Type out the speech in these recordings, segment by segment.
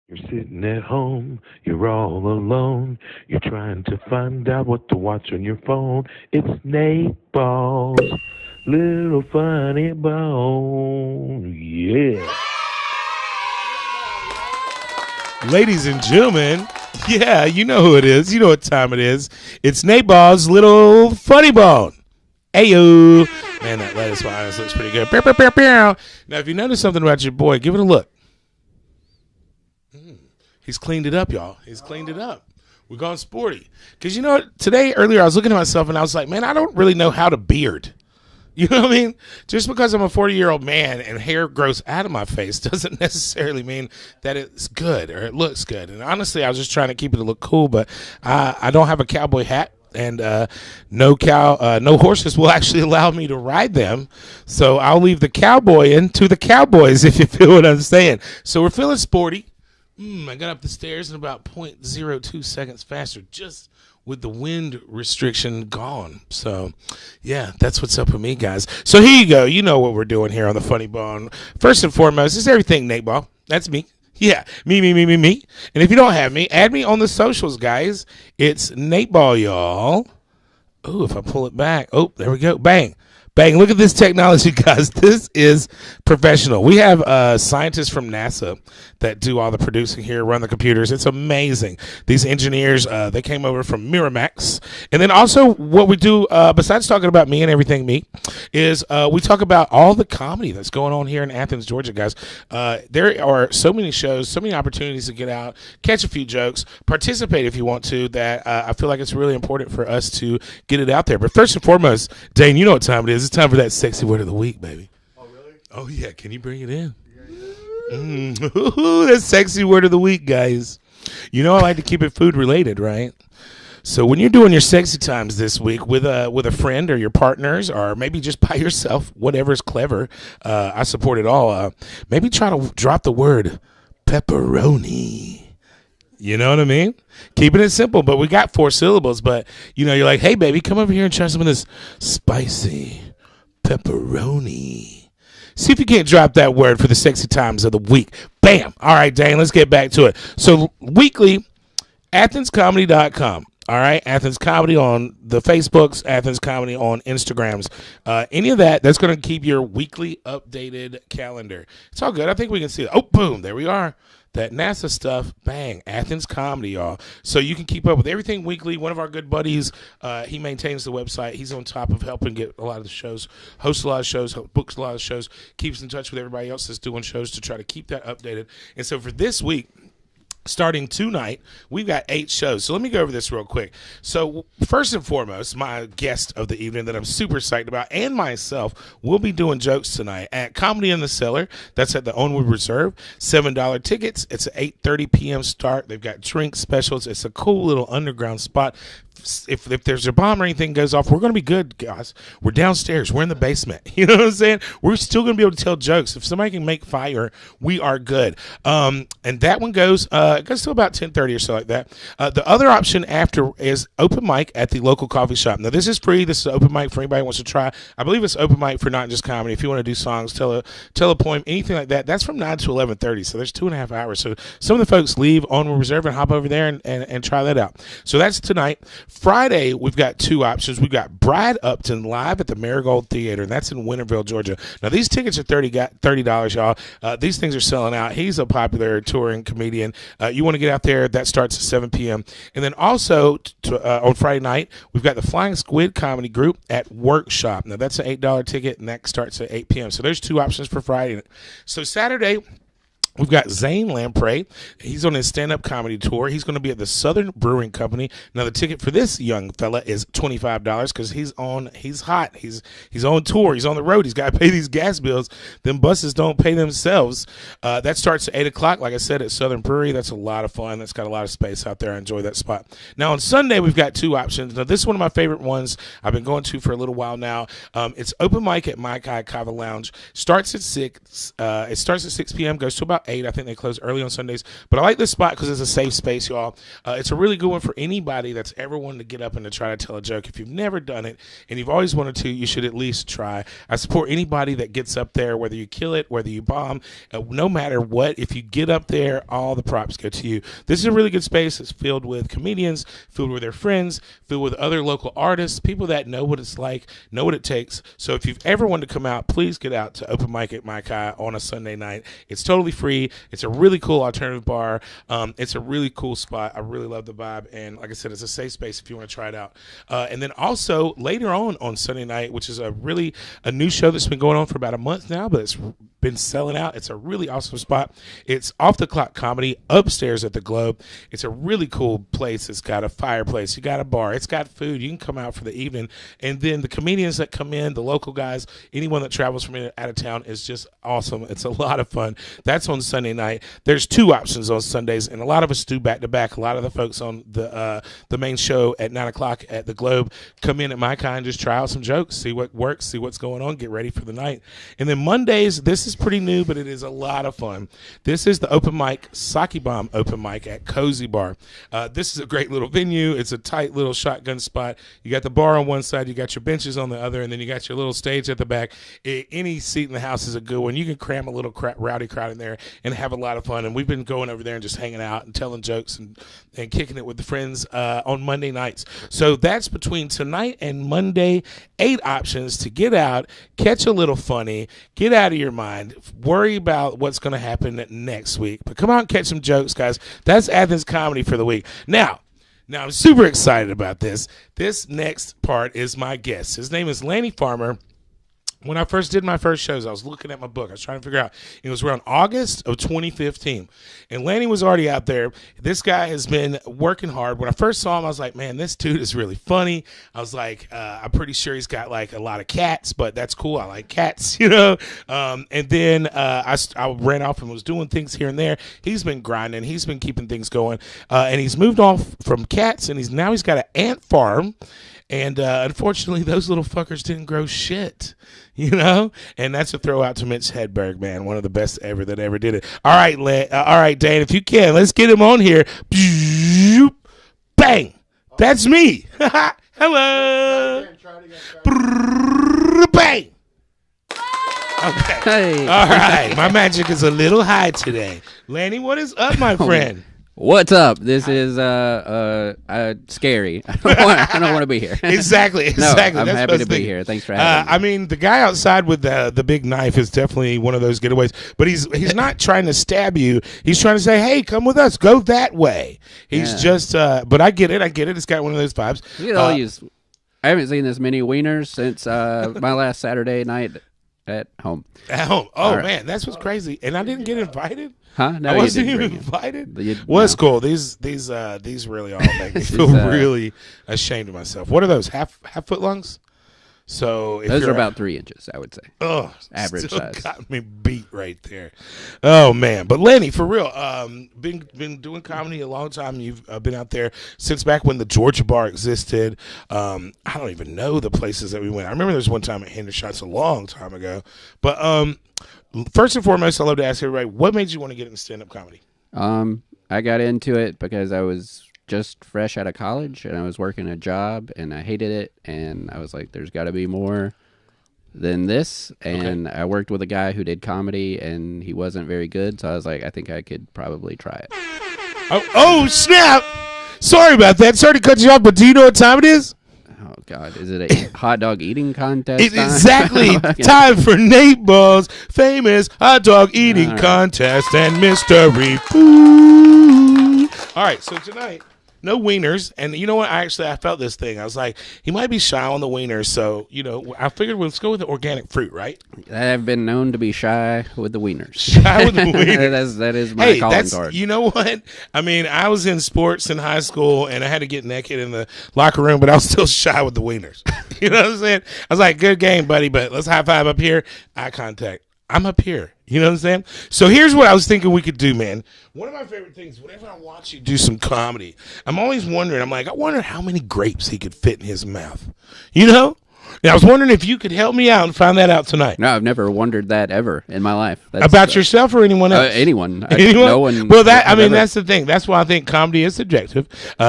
You're sitting at home, you're all alone. You're trying to find out what to watch on your phone. It's Nateball's Little Funny Bone. Yeah. Ladies and gentlemen, yeah, you know who it is. You know what time it is. It's Nateball's Little Funny Bone. Ayo. Man, that lettuce behind looks pretty good. Now, if you notice something about your boy, give it a look. He's cleaned it up, y'all. He's cleaned it up. We're going sporty. Because you know what? Today, earlier, I was looking at myself and I was like, man, I don't really know how to beard. You know what I mean? Just because I'm a 40-year-old man and hair grows out of my face doesn't necessarily mean that it's good or it looks good. And honestly, I was just trying to keep it to look cool, but I don't have a cowboy hat. And no horses will actually allow me to ride them. So I'll leave the cowboy in to the cowboys, if you feel what I'm saying. So we're feeling sporty. I got up the stairs in about 0.02 seconds faster, just with the wind restriction gone. So, yeah, that's what's up with me, guys. So here you go. You know what we're doing here on the Funny Bone. First and foremost, it's everything Nateball. That's me. Yeah, me. And if you don't have me, add me on the socials, guys. It's Nateball, y'all. Oh, if I pull it back. Oh, there we go. Bang. Bang, look at this technology, guys. This is professional. We have scientists from NASA that do all the producing here, run the computers. It's amazing. These engineers, they came over from Miramax. And then also what we do, besides talking about me and everything me, is we talk about all the comedy that's going on here in Athens, Georgia, guys. There are so many shows, so many opportunities to get out, catch a few jokes, participate if you want to, that I feel like it's really important for us to get it out there. But first and foremost, Dain, you know what time it is. It's time for that sexy word of the week, baby. Oh, really? Oh, yeah. Can you bring it in? That sexy word of the week, guys. You know I like to keep it food related, right? So when you're doing your sexy times this week with a friend or your partners or maybe just by yourself, whatever's clever, I support it all. Maybe try to drop the word pepperoni. You know what I mean? Keeping it simple, but we got 4 syllables. But, you know, you're like, hey, baby, come over here and try some of this spicy pepperoni. See if you can't drop that word for the sexy times of the week. Bam. All right, Dain, let's get back to it. So weekly, AthensComedy.com. All right, Athens Comedy on the Facebooks, Athens Comedy on Instagrams. Any of that's going to keep your weekly updated calendar. It's all good. I think we can see it. Oh, boom. There we are. That NASA stuff, bang, Athens Comedy, y'all. So you can keep up with everything weekly. One of our good buddies, he maintains the website. He's on top of helping get a lot of the shows, hosts a lot of shows, books a lot of shows, keeps in touch with everybody else that's doing shows to try to keep that updated. And so for this week, starting tonight, we've got 8 shows. So let me go over this real quick. So first and foremost, my guest of the evening that I'm super psyched about and myself will be doing jokes tonight at Comedy in the Cellar. That's at the Ownwood Reserve. $7 tickets. It's an 8:30 p.m. start. They've got drink specials. It's a cool little underground spot. If there's a bomb or anything goes off, we're going to be good, guys. We're downstairs. We're in the basement. You know what I'm saying? We're still going to be able to tell jokes. If somebody can make fire, we are good. And that one goes to about 10:30 or so like that. The other option after is open mic at the local coffee shop. Now, this is free. This is open mic for anybody who wants to try. I believe it's open mic for not just comedy. If you want to do songs, tell a poem, anything like that, that's from 9 to 11:30. So there's 2.5 hours. So some of the folks leave on reserve and hop over there and try that out. So that's tonight. Friday, we've got 2 options. We've got Brad Upton live at the Marigold Theater, and that's in Winterville, Georgia. Now, these tickets are $30, y'all. These things are selling out. He's a popular touring comedian. You want to get out there, that starts at 7 p.m. And then also on Friday night, we've got the Flying Squid Comedy Group at Workshop. Now, that's an $8 ticket, and that starts at 8 p.m. So there's 2 options for Friday. So Saturday, we've got Zane Lamprey. He's on his stand-up comedy tour. He's going to be at the Southern Brewing Company. Now, the ticket for this young fella is $25 because he's hot. He's on tour. He's on the road. He's got to pay these gas bills. Them buses don't pay themselves. That starts at 8 o'clock, like I said, at Southern Brewery. That's a lot of fun. That's got a lot of space out there. I enjoy that spot. Now, on Sunday, we've got 2 options. Now, this is one of my favorite ones I've been going to for a little while now. It's open mic at Mike High Kava Lounge. Starts at 6. It starts at 6 p.m., goes to about 8. I think they close early on Sundays. But I like this spot because it's a safe space, y'all. It's a really good one for anybody that's ever wanted to get up and to try to tell a joke. If you've never done it and you've always wanted to, you should at least try. I support anybody that gets up there, whether you kill it, whether you bomb, no matter what. If you get up there, all the props go to you. This is a really good space. It's filled with comedians, filled with their friends, filled with other local artists, people that know what it's like, know what it takes. So if you've ever wanted to come out, please get out to open mic at Mike High on a Sunday night. It's totally free. It's a really cool alternative bar. It's a really cool spot. I really love the vibe. And like I said, it's a safe space if you want to try it out. And then also later on Sunday night, which is a new show that's been going on for about a month now, but it's been selling out. It's a really awesome spot. It's Off the Clock Comedy upstairs at the Globe. It's a really cool place. It's got a fireplace. You got a bar. It's got food. You can come out for the evening. And then the comedians that come in, the local guys, anyone that travels from out of town is just awesome. It's a lot of fun. That's on Sunday night. There's 2 options on Sundays, and a lot of us do back to back. A lot of the folks on the main show at 9 o'clock at the Globe come in at my kind, just try out some jokes, see what works, see what's going on, get ready for the night. And then Mondays, this is pretty new, but it is a lot of fun. This is the open mic, Sake Bomb open mic at Cozy Bar. This is a great little venue. It's a tight little shotgun spot. You got the bar on one side, you got your benches on the other, and then you got your little stage at the back. Any seat in the house is a good one. You can cram a little rowdy crowd in there and have a lot of fun. And we've been going over there and just hanging out and telling jokes and kicking it with the friends on Monday nights. So that's between tonight and Monday, 8 options to get out, catch a little funny, get out of your mind, worry about what's going to happen next week. But come out and catch some jokes, guys. That's Athens Comedy for the week. Now I'm super excited about this. This next part is my guest. His name is Lanny Farmer. When I first did my first shows, I was looking at my book. I was trying to figure out. It was around August of 2015. And Lanny was already out there. This guy has been working hard. When I first saw him, I was like, man, this dude is really funny. I was like, I'm pretty sure he's got like a lot of cats, but that's cool. I like cats, you know? And then I ran off and was doing things here and there. He's been grinding. He's been keeping things going. And he's moved off from cats, and he's got an ant farm. And unfortunately, those little fuckers didn't grow shit, you know? And that's a throw out to Mitch Hedberg, man, one of the best ever that ever did it. All right, Dain, if you can, let's get him on here. Bang! That's me. Hello. Bang! Okay. Hey. All right. My magic is a little high today. Lanny, what is up, my friend? What's up? This is scary. I don't want to be here. Exactly. No, I'm That's happy to be here. Thanks for having me. I mean, the guy outside with the big knife is definitely one of those getaways. But he's not trying to stab you. He's trying to say, "Hey, come with us. Go that way." He's just. But I get it. It's got one of those vibes. I haven't seen this many wieners since my last Saturday night at home. At home. Oh right. Man, that's what's crazy. And I didn't get invited. Huh? No, I wasn't even invited. Well, it's cool. These really all make me feel really ashamed of myself. What are those? Half foot lungs? So if those are about 3 inches, I would say. Oh, average still size. Got me beat right there. Oh man, but Lanny, for real, been doing comedy a long time. You've been out there since back when the Georgia Bar existed. I don't even know the places that we went. I remember there was one time at Hendershots a long time ago. But first and foremost, I love to ask everybody, what made you want to get into stand-up comedy? I got into it because I was just fresh out of college and I was working a job and I hated it, and I was like, there's got to be more than this. And I worked with a guy who did comedy and he wasn't very good, so I was like, I think I could probably try it. Oh snap! Sorry about that. Sorry to cut you off, but do you know what time it is? Oh God, is it a hot dog eating contest? It's exactly time for Nateball's famous hot dog eating contest and mystery food. All right, so tonight, no wieners. And you know what? I felt this thing. I was like, he might be shy on the wieners. So, I figured let's go with the organic fruit, right? I've been known to be shy with the wieners. Shy with the wieners. that is my calling card. You know what? I mean, I was in sports in high school, and I had to get naked in the locker room, but I was still shy with the wieners. You know what I'm saying? I was like, good game, buddy, but let's high five up here. Eye contact. I'm up here. You know what I'm saying? So here's what I was thinking we could do, man. One of my favorite things, whenever I watch you do some comedy, I'm always wondering, I wonder how many grapes he could fit in his mouth. You know? Now, I was wondering if you could help me out and find that out tonight. No, I've never wondered that ever in my life. About yourself or anyone else? Anyone. Anyone? No one. Well, that's the thing. That's why I think comedy is subjective.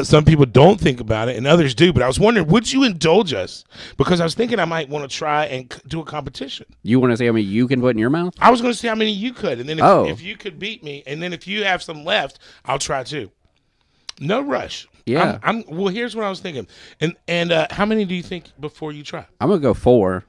Some people don't think about it, and others do. But I was wondering, would you indulge us? Because I was thinking I might want to try and do a competition. You want to see how many you can put in your mouth? I was going to see how many you could, and then if you could beat me, and then if you have some left, I'll try too. No rush. Yeah. Well, here's what I was thinking. And how many do you think before you try? I'm gonna go 4.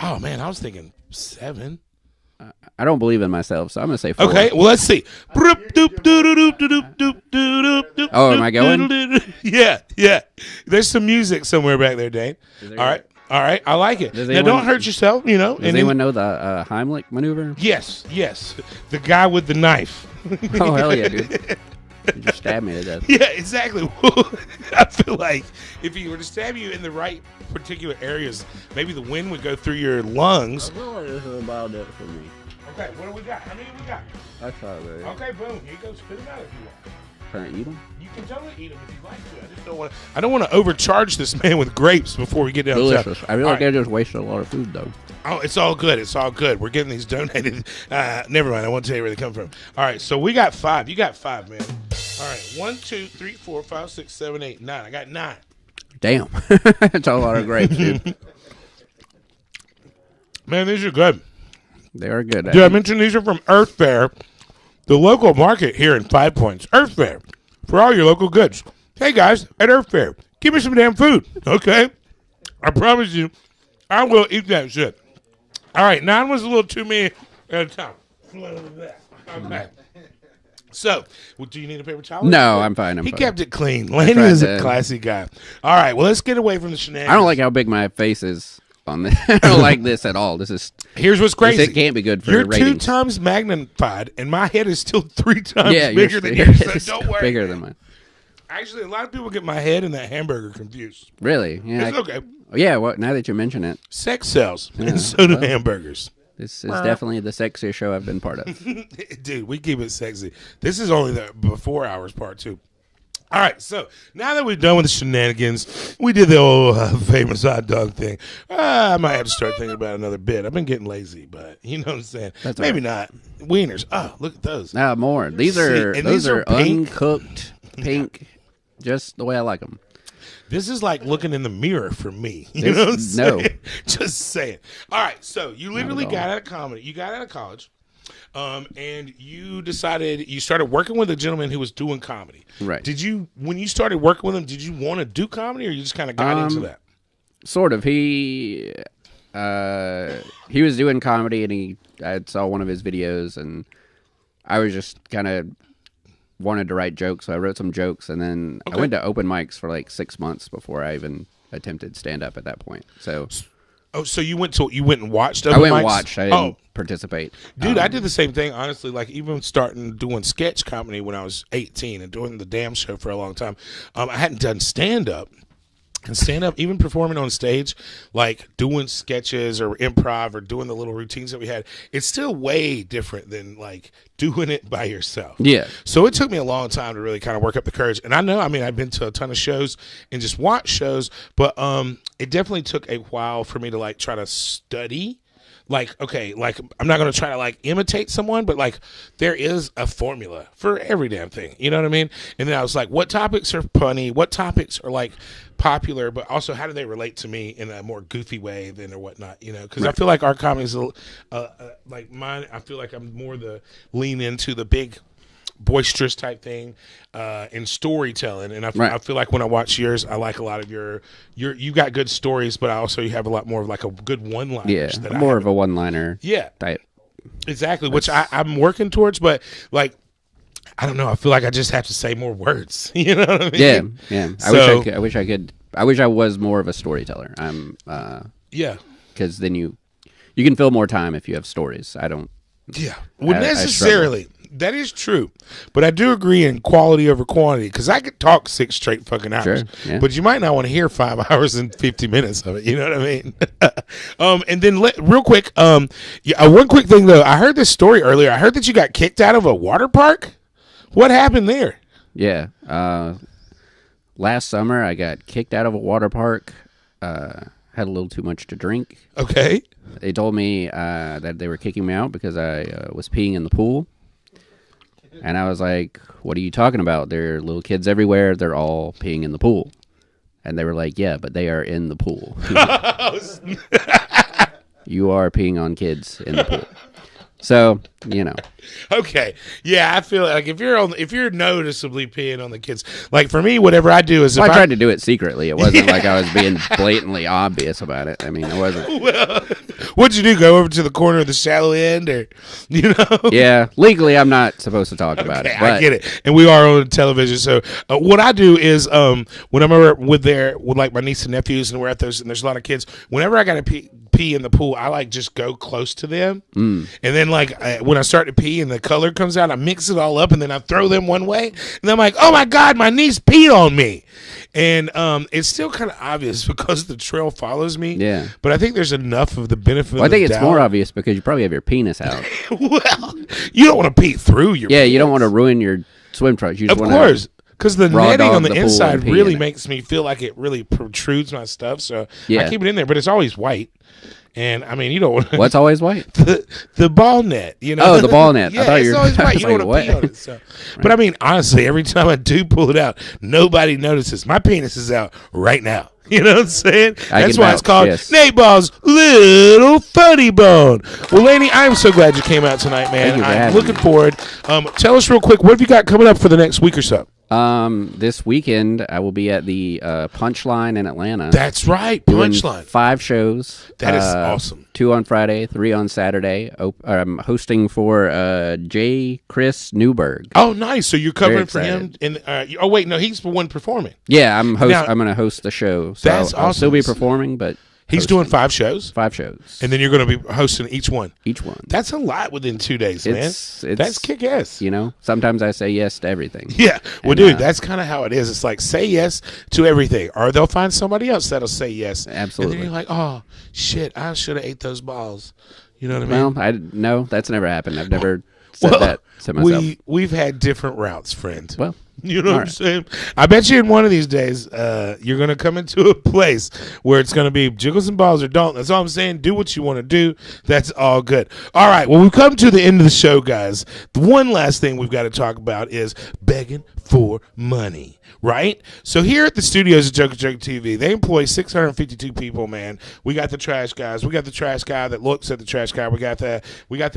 Oh man, I was thinking 7. I don't believe in myself, so I'm gonna say 4. Okay, well let's see. Oh, am I going? Yeah. There's some music somewhere back there, Dain. All right, I like it. Now don't hurt yourself, you know. Does anyone know the Heimlich maneuver? Yes. The guy with the knife. Oh hell yeah, dude. You just stabbed me to death. Yeah, exactly. I feel like if he were to stab you in the right particular areas, maybe the wind would go through your lungs. I feel like this is about it for me. Okay, what do we got? How many do we got? That's all right. Okay, boom. Here you go. Spit them out if you want. Trying to eat them? You can totally eat them if you'd like to. I just don't want to. I don't want to overcharge this man with grapes before we get down. Delicious. I feel like I just wasted a lot of food though. Oh, it's all good. It's all good. We're getting these donated. Never mind. I won't tell you where they come from. All right, so we got 5. You got 5, man. All right, 1, 2, 3, 4, 5, 6, 7, 8, 9. I got 9. Damn. That's a lot of grapes, dude. Man, these are good. They are good. Did I mention these are from Earth Fair, the local market here in 5 Points? Earth Fair, for all your local goods. Hey, guys, at Earth Fair, give me some damn food, okay? I promise you, I will eat that shit. All right, 9 was a little too many at a time. Okay. So, do you need a paper towel? No, I'm fine. He kept it clean. Lanny is a classy guy. All right, well, let's get away from the shenanigans. I don't like how big my face is on this. I don't like this at all. Here's what's crazy. It can't be good for You're ratings. 2 times magnified, and my head is still 3 times Yeah, bigger than yours, so don't worry. Bigger than mine. Actually, a lot of people get my head and that hamburger confused. Really? Yeah. It's okay. Yeah, well, now that you mention it. Sex sells, and so do hamburgers. This is definitely the sexiest show I've been part of. Dude, we keep it sexy. This is only the before hours part 2. All right, so now that we're done with the shenanigans, we did the old famous hot dog thing. I might have to start thinking about another bit. I've been getting lazy, but you know what I'm saying. That's maybe right. not. Wieners. Oh, look at those. More. These are these are pink. Uncooked, pink, just the way I like them. This is like looking in the mirror for me. You know what I'm saying? Just saying. All right, so you literally got out of comedy. You got out of college, and you decided you started working with a gentleman who was doing comedy. Right. When you started working with him, did you want to do comedy, or you just kind of got into that? Sort of. He was doing comedy, and I saw one of his videos, and I was just kind of wanted to write jokes, so I wrote some jokes, and then I went to open mics for like 6 months before I even attempted stand up at that point. So, so you went and watched open I went mics? and watched. I didn't participate. Dude, I did the same thing, honestly. Like, even starting doing sketch comedy when I was 18 and doing the damn show for a long time, I hadn't done stand up. And stand up, even performing on stage, like doing sketches or improv or doing the little routines that we had, it's still way different than like doing it by yourself. Yeah. So it took me a long time to really kind of work up the courage. And I know, I mean, I've been to a ton of shows and just watched shows, but it definitely took a while for me to like try to study. Like, okay, like I'm not going to try to like imitate someone, but like there is a formula for every damn thing. You know what I mean? And then I was like, what topics are funny? What topics are like popular, but also how do they relate to me in a more goofy way than or whatnot, you know? Because I feel like our comedy is like mine. I feel like I'm more the lean into the big boisterous type thing in storytelling, and I feel like when I watch yours, I like a lot of you got good stories, but you have a lot more of like a good one-liner. Yeah, more of a one-liner. Yeah, type. Exactly, which I'm working towards, but like I don't know. I feel like I just have to say more words. You know what I mean? Yeah. So, I wish I was more of a storyteller. yeah, because then you can fill more time if you have stories. I don't. Yeah, well, necessarily. That is true, but I do agree in quality over quantity, because I could talk 6 straight fucking hours, sure, yeah. But you might not want to hear 5 hours and 50 minutes of it. You know what I mean? And then real quick, one quick thing though. I heard this story earlier. I heard that you got kicked out of a water park. What happened there? Yeah, last summer I got kicked out of a water park. had a little too much to drink. Okay. They told me that they were kicking me out because I was peeing in the pool. And I was like, what are you talking about? There are little kids everywhere. They're all peeing in the pool. And they were like, yeah, but they are in the pool. You are peeing on kids in the pool. So, you know. Okay. Yeah, I feel like if you're noticeably peeing on the kids, like for me, whatever I do is I tried to do it secretly. It wasn't like I was being blatantly obvious about it. I mean, I wasn't. Well, what'd you do? Go over to the corner of the shallow end, or Yeah, legally, I'm not supposed to talk about it. But I get it, and we are on television. So what I do is when I'm over with like my niece and nephews, and we're at those, and there's a lot of kids. Whenever I gotta pee in the pool, I like just go close to them, and then like when I start to pee and the color comes out, I mix it all up, and then I throw them one way, and I'm like, oh my god, my niece peed on me. And it's still kind of obvious because the trail follows me. Yeah. But I think there's enough of the benefit. Well, I think it's doubt. more obvious because you probably have your penis out. Well, you don't want to pee through your. Yeah, penis. you don't want to ruin your swim trunks. You just Of want course. Because the raw netting dog on the the pool inside and pee really in it. makes me feel like it really protrudes my stuff. So Yeah. I keep it in there, but it's always white. And I mean, you don't want to. What's always white? The ball net, you know. Oh, the ball net. Yeah, I thought it's you were always white. You like, don't want to pee what? on it. So. But I mean, honestly, every time I do pull it out, nobody notices. My penis is out right now. You know what I'm saying? That's why it's called Nateball's Little Funnybone. Well, Lanny, I'm so glad you came out tonight, man. I'm looking forward. Tell us real quick, what have you got coming up for the next week or so? This weekend I will be at the Punchline in Atlanta. That's right, doing Punchline. 5 shows. That is awesome. 2 on Friday, 3 on Saturday. I'm hosting for J. Chris Newberg. Oh, nice. So you're covering for him. Oh, wait, no, he's the one performing. Yeah, I'm going to host the show. So That's awesome. I'll still be performing, but he's doing 5 shows. 5 shows, and then you're going to be hosting each one. Each one. That's a lot within 2 days, man. That's kick ass. You know, sometimes I say yes to everything. Yeah, well, dude, that's kind of how it is. It's like say yes to everything, or they'll find somebody else that'll say yes. Absolutely. And then you're like, oh shit, I should have ate those balls. You know what I mean? Well, no, that's never happened. I've never said that to myself. We've had different routes, friend. Well. You know what I'm saying? I bet you in one of these days, you're going to come into a place where it's going to be jiggles and balls or don't. That's all I'm saying. Do what you want to do. That's all good. All right. Well, we've come to the end of the show, guys. The one last thing we've got to talk about is begging for money. Right? So here at the studios of JOKERJOKErtv, they employ 652 people, man. We got the trash guys. We got the trash guy that looks at the trash guy. We got the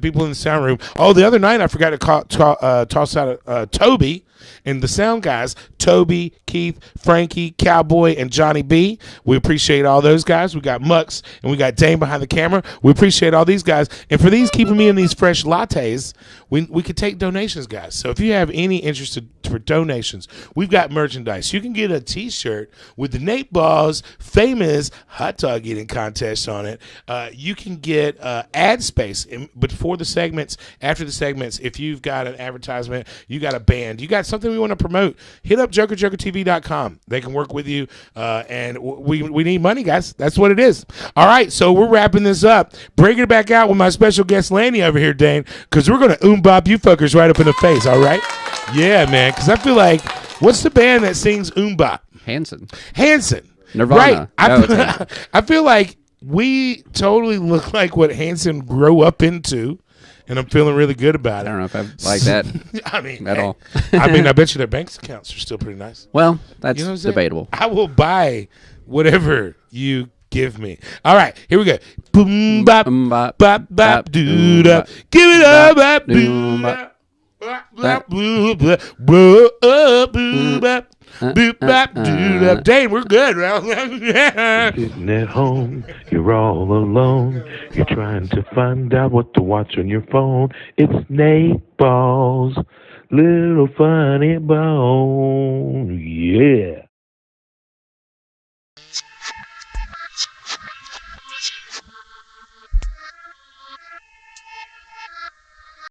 people in the sound room. Oh, the other night I forgot to toss out Toby and the sound guys, Toby, Keith, Frankie, Cowboy, and Johnny B. We appreciate all those guys. We got Mux and we got Dain behind the camera. We appreciate all these guys. And for these keeping me in these fresh lattes, we could take donations, guys. So if you have any interest for donations, we've got merchandise. You can get a T-shirt with the Nateball's famous hot dog eating contest on it. You can get ad space before the segments, after the segments. If you've got an advertisement, you got a band, you got something we want to promote, hit up JOKERJOKERtv.com. They can work with you, and we need money, guys. That's what it is. All right, so we're wrapping this up. Bringing it back out with my special guest, Lanny, over here, Dain, because we're going to bop you fuckers right up in the face, all right? Yeah, man, because I feel like, what's the band that sings bop? Hanson. Right. Nirvana. I feel like we totally look like what Hanson grew up into, and I'm feeling really good about it. I don't know if I like that I mean, at all. I bet you their bank accounts are still pretty nice. Well, that's debatable. I will buy whatever you give me. All right, here we go. Boom bop bop bop doo da. Give it up, bop boom bop. Dain, we're good, right? Sitting at home, you're all alone. You're trying to find out what to watch on your phone. It's Nateball's Little Funnybone. Yeah.